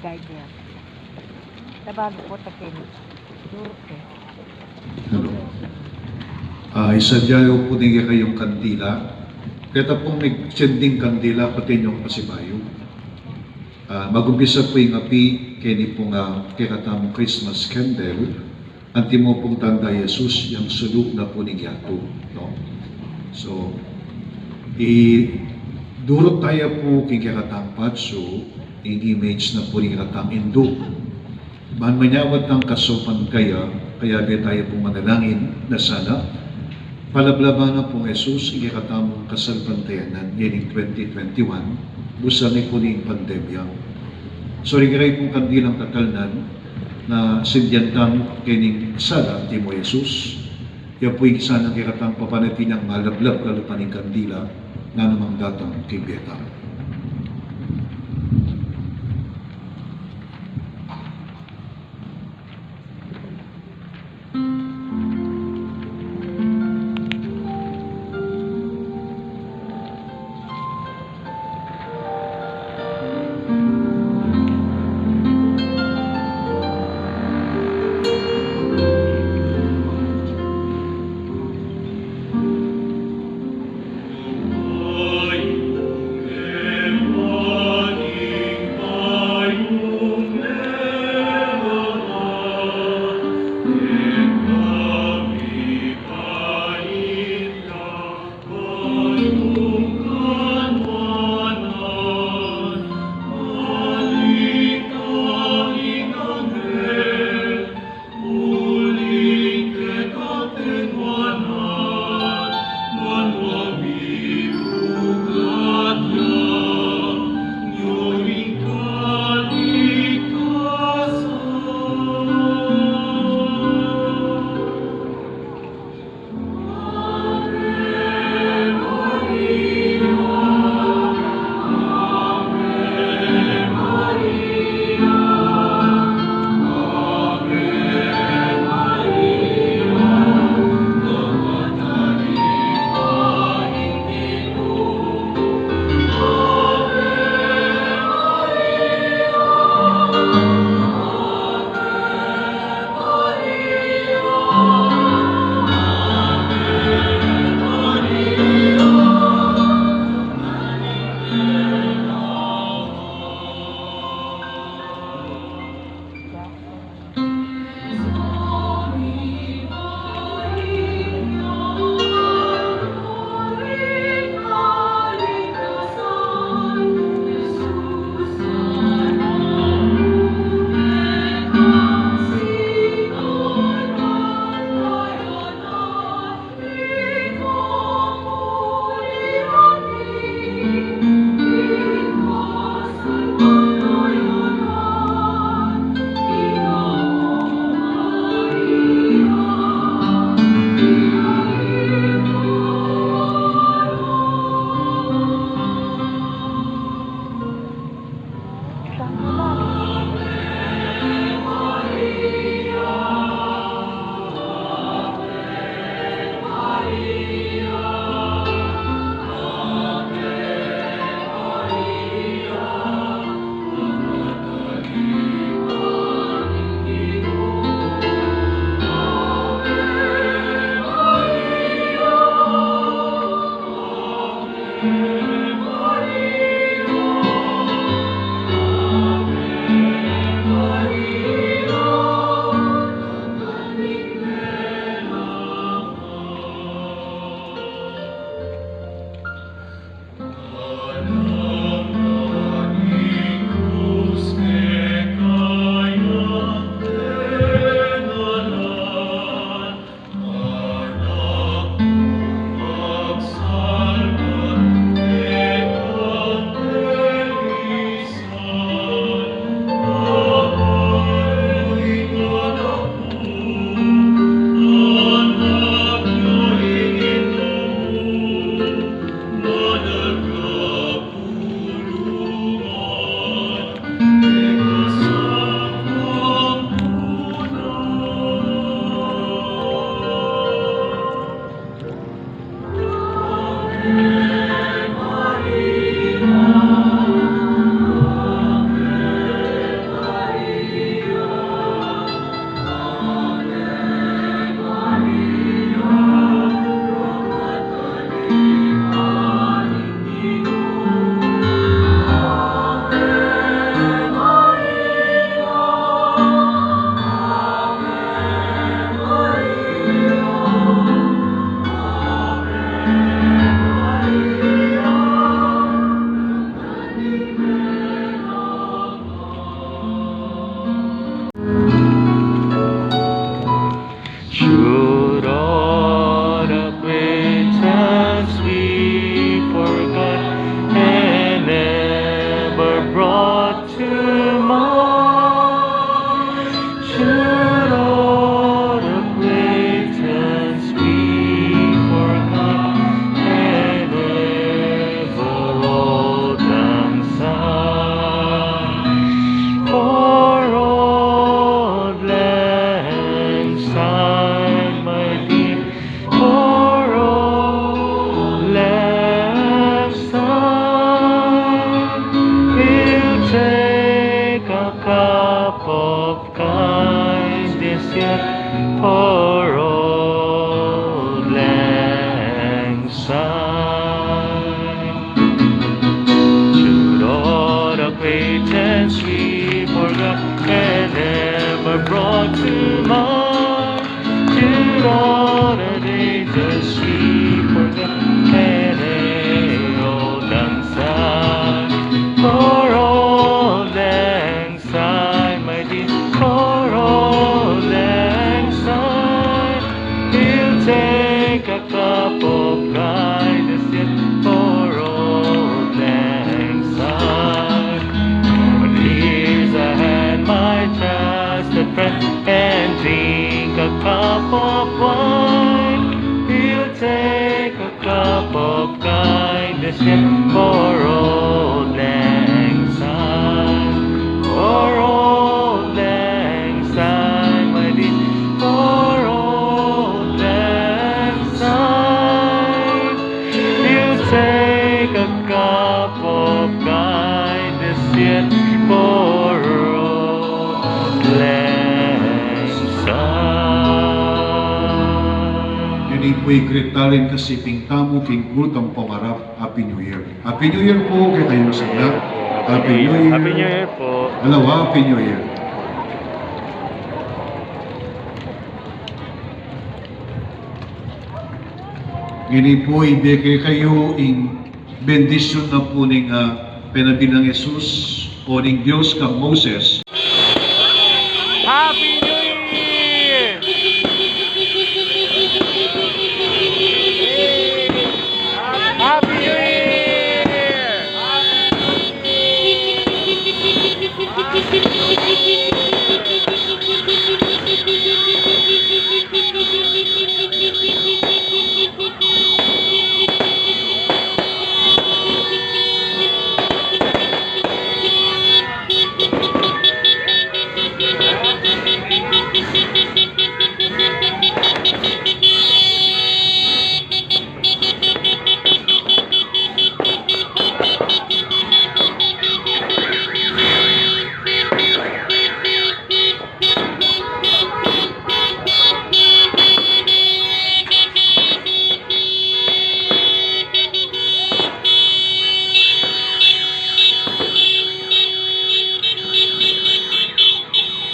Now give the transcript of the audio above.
guide niya. Tabago po takin. Durte. Isadyayo po niya kayong kandila. Kaya pong nag-sending kandila pati niyong pasibayo. Mag-umpisa po yung api kaya pong kikatamong Christmas candle. Anti mo pong tanda Jesus yung sulok na po niya to. No? So, durot tayo po kikatang patso yung image na po kikatang induk. Man manyawat ng kasopan kaya tayo pong manalangin na sana palablaban na pong Jesus ikikatamong kasalbantayanan yan 2021 busa ni po ng pandemya. So rin pong kandilang katalnan na sidyantang kining sala ti mo Jesus. Yan po yung isa ng kikatang papanatinang malablab kalupaning kandila na namang datang kibeta. cup of wine. He'll take a cup of kindness yet for old lang syne, for old lang syne, my dear, for old lang syne. He'll take a cup of kindness yet for old lang syne. Yan po'y kritalin kasiping tamo king gultang pangarap. Happy New Year. Happy New Year po kay kayong sala. Happy New Year. Happy New Year po. Dalawa, Happy New Year. Ini po ibigay kayo ing bendisyon na po ning pinabilang Jesus o ning Diyos kang Moses